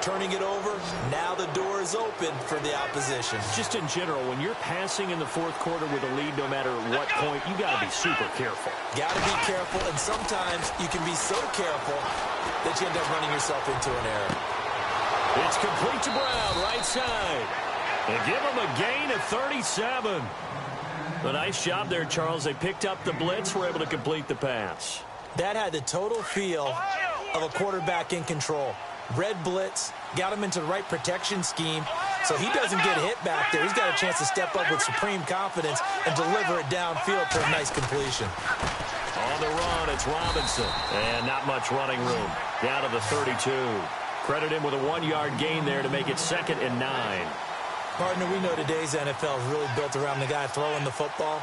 Turning it over, now the door is open for the opposition. Just in general, when you're passing in the 4th quarter with a lead, no matter what point, you got to be super careful. Got to be careful, and sometimes you can be so careful that you end up running yourself into an error. It's complete to Brown, right side. They give him a gain of 37. A nice job there, Charles. They picked up the blitz, were able to complete the pass. That had the total feel of a quarterback in control. Red blitz, got him into the right protection scheme, so he doesn't get hit back there. He's got a chance to step up with supreme confidence and deliver it downfield for a nice completion. On the run, it's Robinson. And not much running room. Down to the 32. Credit him with a 1-yard gain there to make it 2nd and 9. Partner, we know today's NFL is really built around the guy throwing the football.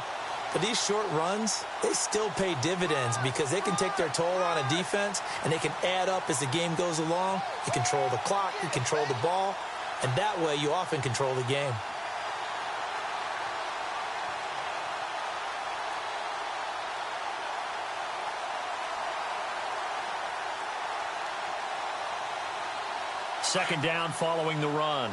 But these short runs, they still pay dividends because they can take their toll on a defense and they can add up as the game goes along. You control the clock, you control the ball, and that way you often control the game. Second down following the run.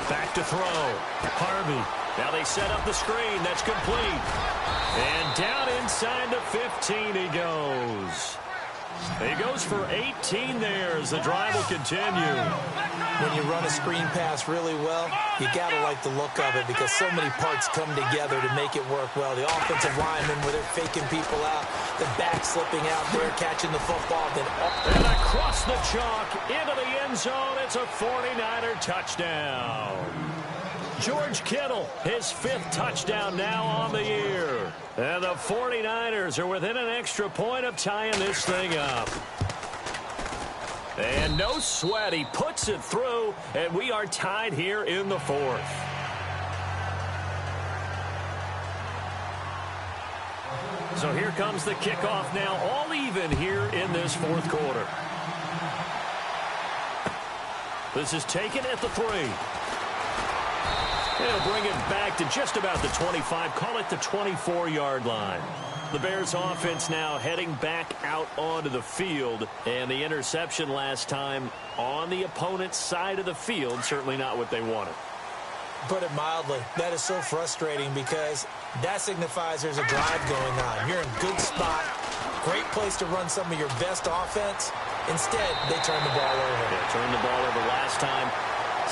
Back to throw. Harvey. Now they set up the screen. That's complete. And down inside the 15 he goes. He goes for 18 there as the drive will continue. When you run a screen pass really well, you got to like the look of it because so many parts come together to make it work well. The offensive linemen where they're faking people out, the back slipping out there, catching the football. And across the chalk, into the end zone, it's a 49er touchdown. George Kittle, his 5th touchdown now on the year. And the 49ers are within an extra point of tying this thing up. And no sweat, he puts it through, and we are tied here in the 4th. So here comes the kickoff now, all even here in this 4th quarter. This is taken at the 3. They'll bring it back to just about the 25, call it the 24-yard line. The Bears offense now heading back out onto the field, and the interception last time on the opponent's side of the field, certainly not what they wanted. Put it mildly, that is so frustrating because that signifies there's a drive going on. You're in a good spot, great place to run some of your best offense. Instead, they turn the ball over. Yeah, turned the ball over last time.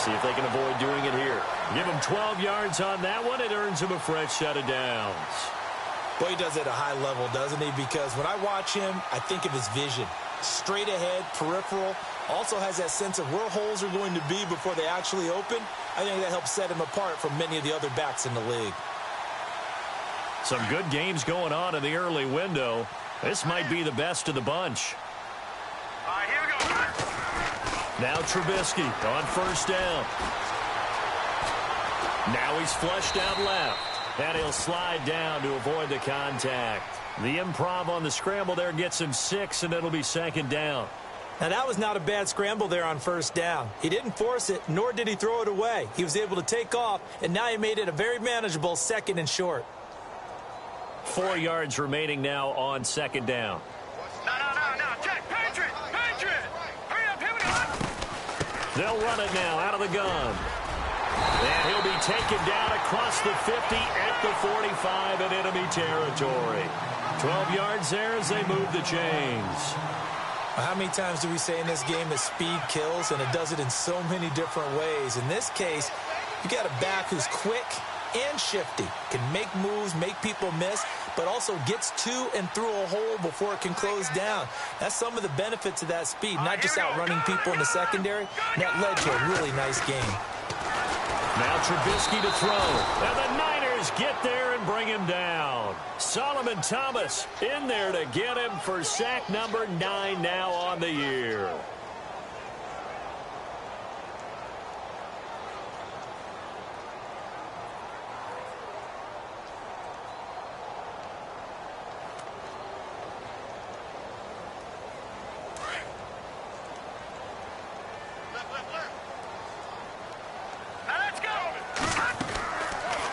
See if they can avoid doing it here. Give him 12 yards on that one. It earns him a fresh set of downs. Boy, he does it at a high level, doesn't he? Because when I watch him, I think of his vision. Straight ahead, peripheral. Also has that sense of where holes are going to be before they actually open. I think that helps set him apart from many of the other backs in the league. Some good games going on in the early window. This might be the best of the bunch. All right, here we go. Now Trubisky on first down. Now he's flushed out left. And he'll slide down to avoid the contact. The improv on the scramble there gets him 6, and it'll be 2nd down. Now, that was not a bad scramble there on first down. He didn't force it, nor did he throw it away. He was able to take off, and now he made it a very manageable 2nd and short. 4 yards remaining now on 2nd down. No. Check. Patriot. Hurry up. Here we go. They'll run it now out of the gun. And he'll be taken down across the 50 at the 45 in enemy territory. 12 yards there as they move the chains. How many times do we say in this game that speed kills, and it does it in so many different ways? In this case, you got a back who's quick and shifty, can make moves, make people miss, but also gets to and through a hole before it can close down. That's some of the benefits of that speed, not just outrunning people in the secondary. That led to a really nice game. Now Trubisky to throw. And the Niners get there and bring him down. Solomon Thomas in there to get him for sack number 9 now on the year.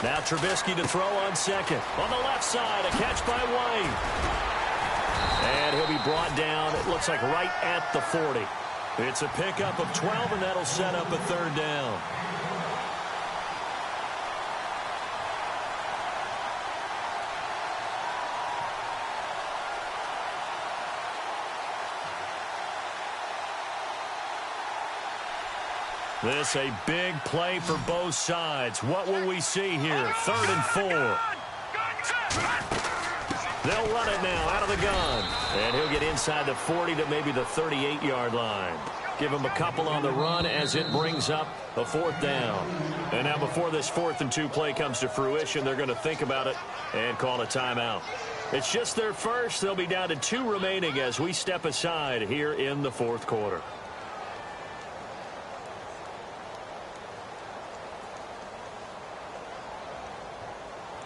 Now Trubisky to throw on second. On the left side, a catch by White. And he'll be brought down, it looks like right at the 40. It's a pickup of 12, and that'll set up a 3rd down. This a big play for both sides. What will we see here? 3rd and 4. They'll run it now out of the gun. And he'll get inside the 40 to maybe the 38-yard line. Give him a couple on the run as it brings up a 4th down. And now before this 4th and 2 play comes to fruition, they're going to think about it and call a timeout. It's just their first. They'll be down to 2 remaining as we step aside here in the 4th quarter.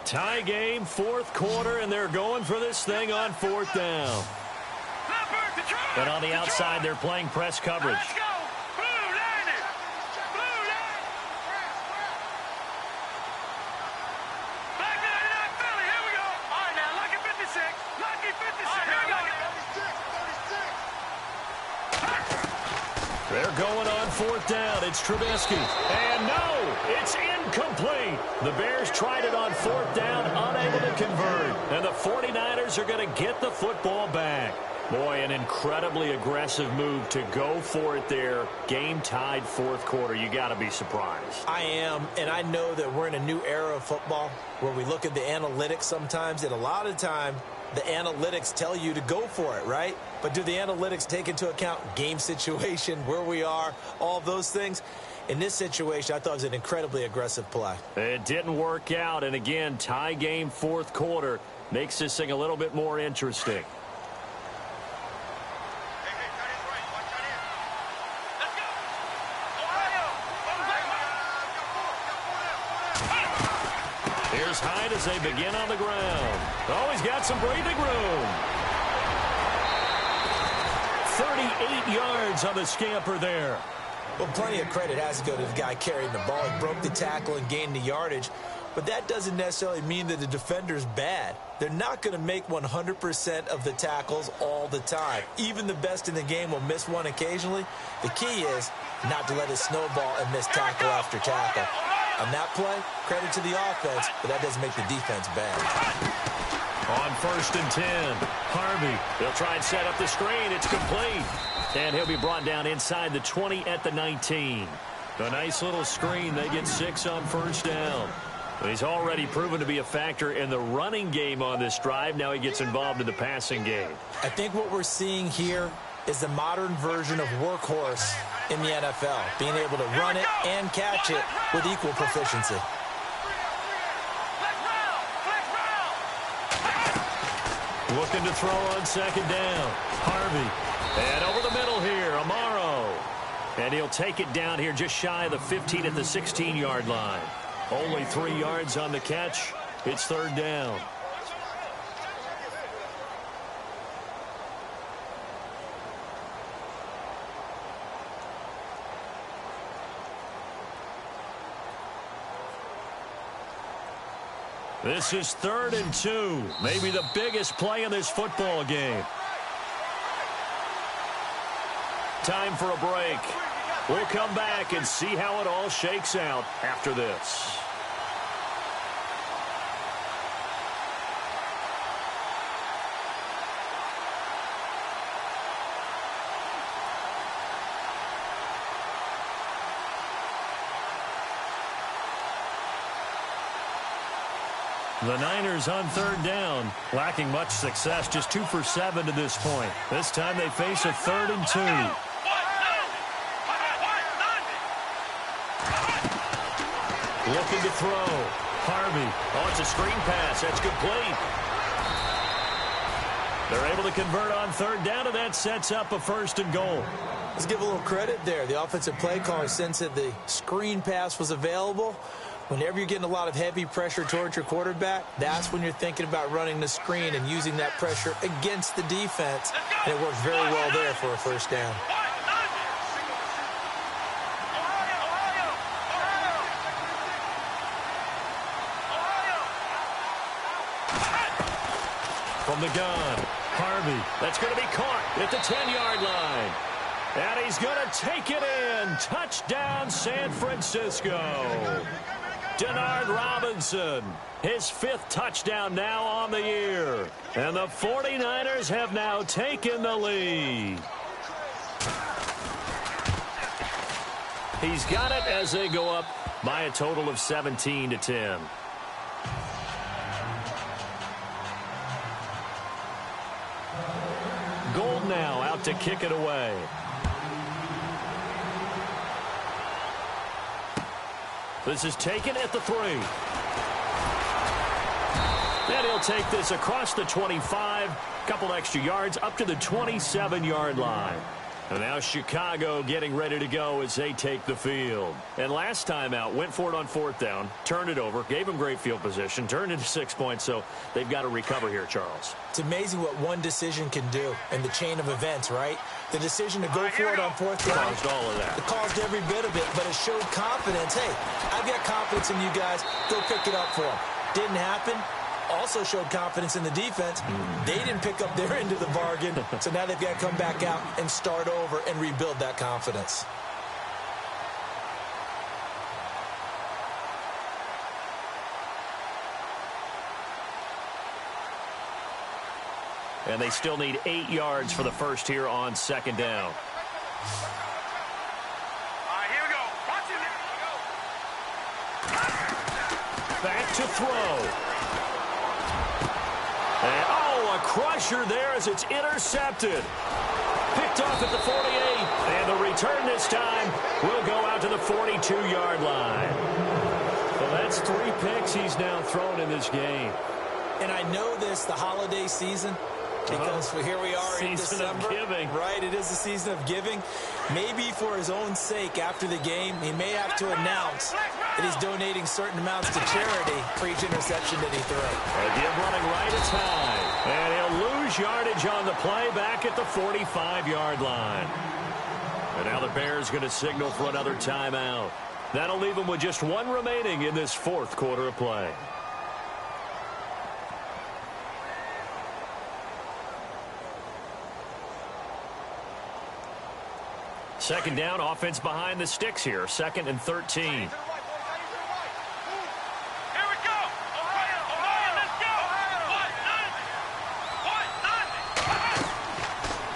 Tie game, 4th quarter, and they're going for this thing on 4th down. And on the outside, they're playing press coverage. Let's go. Blue line it. Blue line. Back to Philly. Here we go. All right, now, lucky 56. Lucky 56. Here we go. 36. They're going on 4th down it's Trubisky. And no, it's incomplete. The Bears tried it on 4th down, unable to convert. And the 49ers are going to get the football back. Boy, an incredibly aggressive move to go for it there. Game tied 4th quarter. You got to be surprised. I am, and I know that we're in a new era of football where we look at the analytics sometimes, and a lot of time the analytics tell you to go for it, right? But do the analytics take into account game situation, where we are, all those things? In this situation, I thought it was an incredibly aggressive play. It didn't work out, and again, tie game 4th quarter makes this thing a little bit more interesting. Here's Hyde as they begin on the ground. Oh, he's got some breathing room. 38 yards on the scamper there. Well, plenty of credit has to go to the guy carrying the ball. He broke the tackle and gained the yardage. But that doesn't necessarily mean that the defender's bad. They're not going to make 100% of the tackles all the time. Even the best in the game will miss one occasionally. The key is not to let it snowball and miss tackle after tackle. On that play, credit to the offense, but that doesn't make the defense bad. On 1st and 10, Harvey. They'll try and set up the screen. It's complete. And he'll be brought down inside the 20 at the 19. A nice little screen. They get 6 on 1st down. He's already proven to be a factor in the running game on this drive. Now he gets involved in the passing game. I think what we're seeing here is the modern version of workhorse in the NFL, being able to run it and catch it with equal proficiency. Looking to throw on 2nd down. Harvey. And over the middle here, Amaro. And he'll take it down here just shy of the 15 at the 16-yard line. Only 3 yards on the catch. It's 3rd down. This is 3rd and 2. Maybe the biggest play in this football game. Time for a break. We'll come back and see how it all shakes out after this. The Niners on 3rd down, lacking much success, just 2 for 7 to this point. This time they face a 3rd and 2. Looking to throw. Harvey. Oh, it's a screen pass. That's complete. They're able to convert on 3rd down, and that sets up a 1st and goal. Let's give a little credit there. The offensive play caller, since that the screen pass was available, whenever you're getting a lot of heavy pressure towards your quarterback, that's when you're thinking about running the screen and using that pressure against the defense. And it worked very well there for a 1st down. From the gun, Harvey. That's going to be caught at the 10-yard line. And he's going to take it in. Touchdown, San Francisco. Denard Robinson, his 5th touchdown now on the year. And the 49ers have now taken the lead. He's got it as they go up by a total of 17-10. Gold now out to kick it away. This is taken at the 3. And he'll take this across the 25, couple extra yards up to the 27-yard line. And now Chicago getting ready to go as they take the field. And last time out, went for it on 4th down, turned it over, gave them great field position, turned into 6 points, so they've got to recover here, Charles. It's amazing what one decision can do in the chain of events, right? The decision to go for it on 4th down caused all of that. It caused every bit of it, but it showed confidence. Hey, I've got confidence in you guys. Go pick it up for them. Didn't happen. Also showed confidence in the defense. They didn't pick up their end of the bargain, so now they've got to come back out and start over and rebuild that confidence. and they still need 8 yards for the first here on second down. Here we go. Watch it. Back to throw. And, oh, a crusher there as it's intercepted. Picked off at the 48, and the return this time will go out to the 42-yard line. Well, that's 3 picks he's now thrown in this game. And I know this, the holiday season, because here we are in December. Season of giving. Right, it is the season of giving. Maybe for his own sake after the game, he may have to announce that he's donating certain amounts to charity for each interception that he threw. Again, running right at time. And he'll lose yardage on the play back at the 45-yard line. And now the Bears going to signal for another timeout. That'll leave them with just 1 remaining in this 4th quarter of play. Second down, offense behind the sticks here. 2nd and 13. Here we go. Ohio, let's go.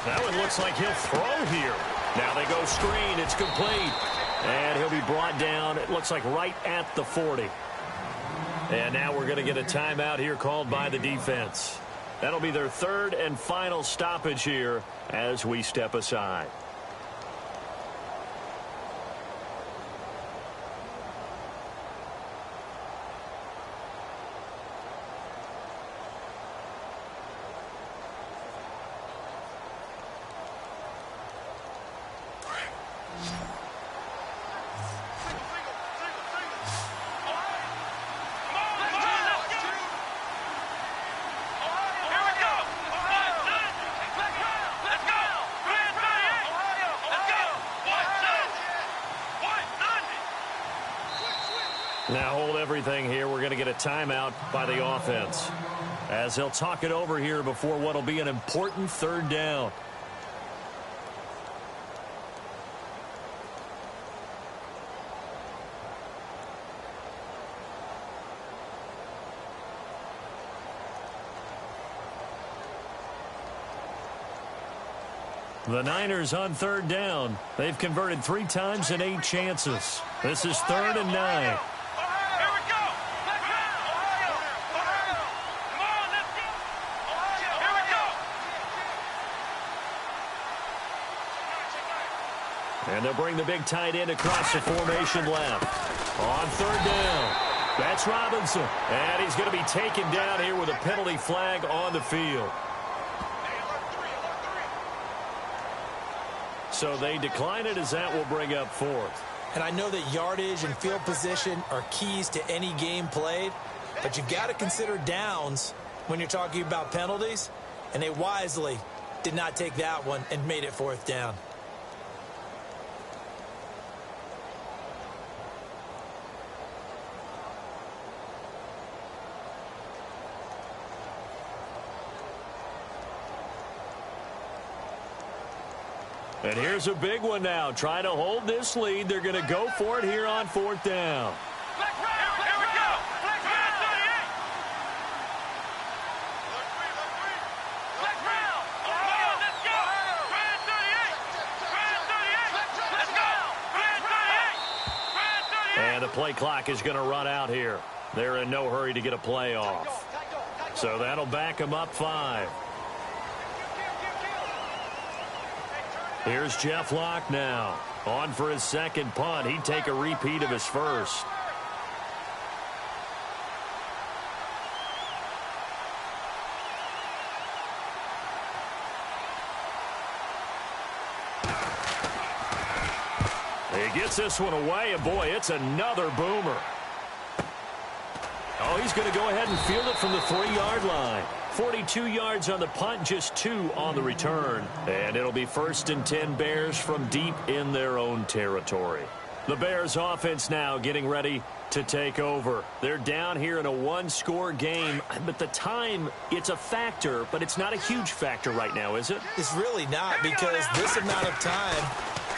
That one looks like he'll throw here. Now they go screen. It's complete. And he'll be brought down, it looks like right at the 40. And now we're going to get a timeout here called by the defense. That'll be their 3rd and final stoppage here as we step aside. Now hold everything here. We're going to get a timeout by the offense as they'll talk it over here before what will be an important 3rd down. The Niners on 3rd down. They've converted 3 times in 8 chances. This is 3rd and 9. And they'll bring the big tight end across the formation left. On 3rd down, that's Robinson. And he's going to be taken down here with a penalty flag on the field. So they decline it as that will bring up 4th. And I know that yardage and field position are keys to any game played, but you've got to consider downs when you're talking about penalties. And they wisely did not take that one and made it 4th down. And here's a big one now. Trying to hold this lead. They're going to go for it here on 4th down. Here we go. And the play clock is going to run out here. They're in no hurry to get a play off. So that'll back them up 5. Here's Jeff Locke now. On for his 2nd punt. He'd take a repeat of his 1st. He gets this one away, and boy, it's another boomer. Oh, he's going to go ahead and field it from the 3-yard line. 42 yards on the punt, just 2 on the return. And it'll be 1st and 10 Bears from deep in their own territory. The Bears offense now getting ready to take over. They're down here in a 1-score game, but the time, it's a factor, but it's not a huge factor right now, is it? It's really not, because this amount of time,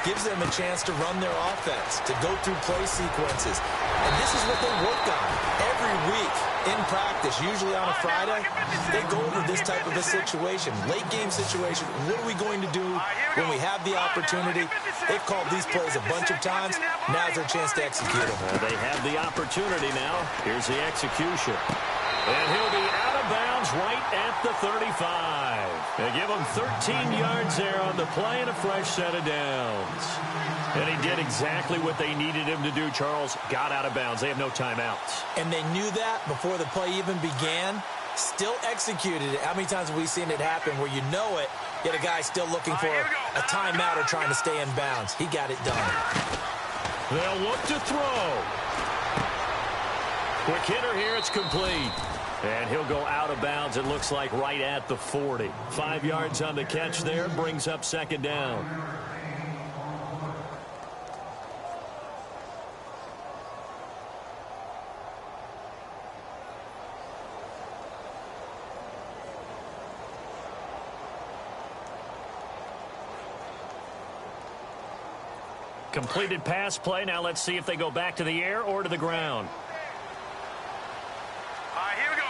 gives them a chance to run their offense, to go through play sequences. And this is what they work on every week in practice, usually on a Friday. They go over this type of a situation, late game situation. What are we going to do when we have the opportunity? They've called these plays a bunch of times. Now's their chance to execute them. They have the opportunity now. Here's the execution. And he'll be out of bounds right at the 35. They give him 13 yards there on the play and a fresh set of downs. And he did exactly what they needed him to do, Charles. Got out of bounds. They have no timeouts. And they knew that before the play even began. Still executed it. How many times have we seen it happen where you know it, yet a guy's still looking for a timeout or trying to stay in bounds? He got it done. They'll look to throw. Quick hitter here. It's complete. And he'll go out of bounds, it looks like, right at the 40. 5 yards on the catch there, brings up second down. Completed pass play. Now let's see if they go back to the air or to the ground. Here we go.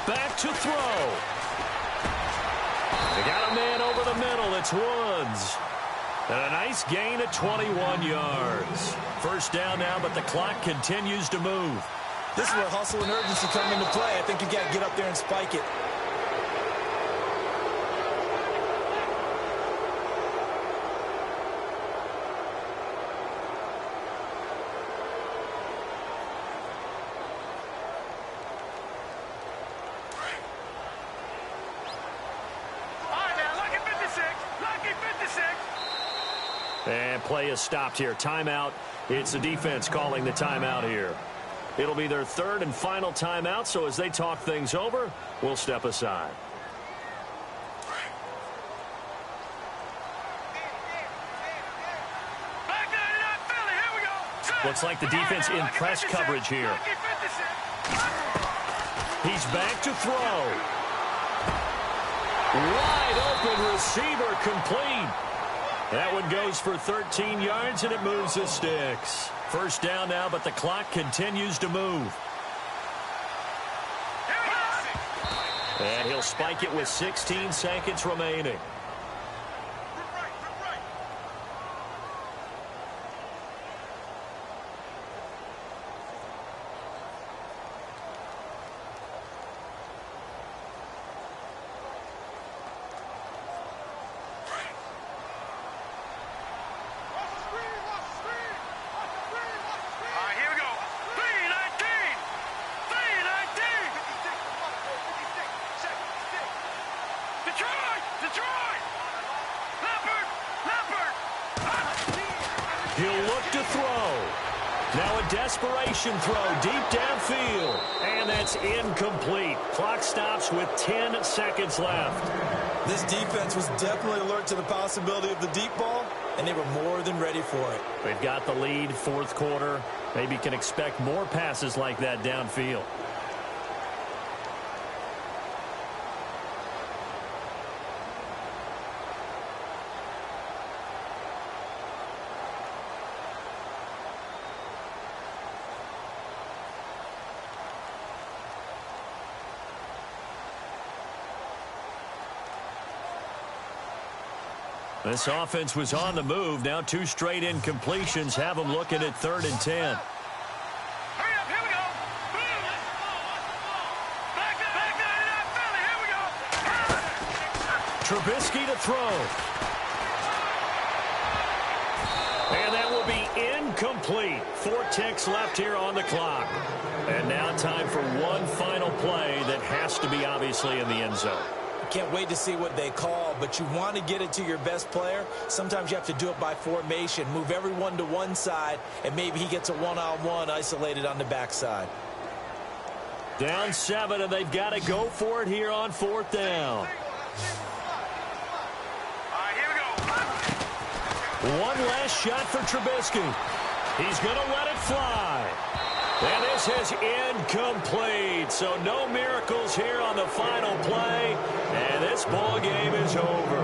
Back to throw. They got a man over the middle. It's Woods. And a nice gain at 21 yards. First down now, but the clock continues to move. This is where hustle and urgency come into play. I think you've got to get up there and spike it. And play is stopped here. Timeout. It's the defense calling the timeout here. It'll be their third and final timeout, so as they talk things over, we'll step aside. Looks like the defense in press coverage here. He's back to throw. Wide open receiver, complete. That one goes for 13 yards, and it moves the sticks. First down now, but the clock continues to move. And he'll spike it with 16 seconds remaining. He'll look to throw. Now a desperation throw deep downfield. And that's incomplete. Clock stops with 10 seconds left. This defense was definitely alert to the possibility of the deep ball, and they were more than ready for it. They've got the lead, fourth quarter. Maybe can expect more passes like that downfield. This offense was on the move. Now 2 straight incompletions have them looking at 3rd and 10. Hurry up, here we go. Back, here we go. Trubisky to throw. And that will be incomplete. 4 ticks left here on the clock. And now time for one final play that has to be obviously in the end zone. Can't wait to see what they call, but you want to get it to your best player. Sometimes you have to do it by formation. Move everyone to one side, and maybe he gets a one-on-one isolated on the backside. Down 7, and they've got to go for it here on 4th down. Here we go. One last shot for Trubisky. He's going to let it fly. And this is incomplete, so no miracles here on the final play, and this ball game is over.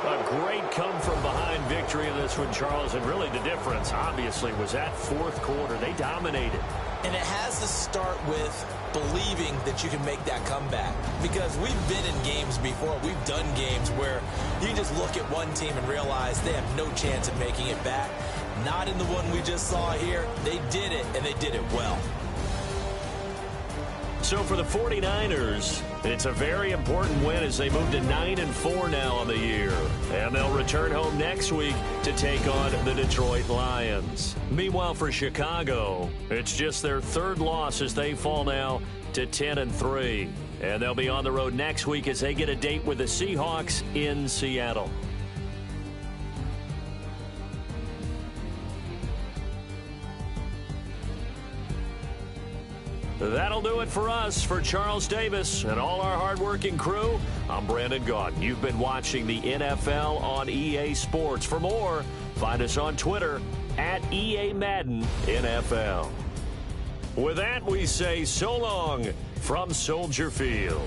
A great come-from-behind victory in this one, Charles, and really the difference, obviously, was that fourth quarter. They dominated. And it has to start with believing that you can make that comeback. Because we've been in games before. We've done games where you can just look at one team and realize they have no chance of making it back. Not in the one we just saw here. They did it, and they did it well. So for the 49ers, it's a very important win as they move to 9-4 now on the year. And they'll return home next week to take on the Detroit Lions. Meanwhile, for Chicago, it's just their third loss as they fall now to 10-3. And they'll be on the road next week as they get a date with the Seahawks in Seattle. That'll do it for us. For Charles Davis and all our hardworking crew, I'm Brandon Gaudin. You've been watching the NFL on EA Sports. For more, find us on Twitter at EA Madden NFL. With that, we say so long from Soldier Field.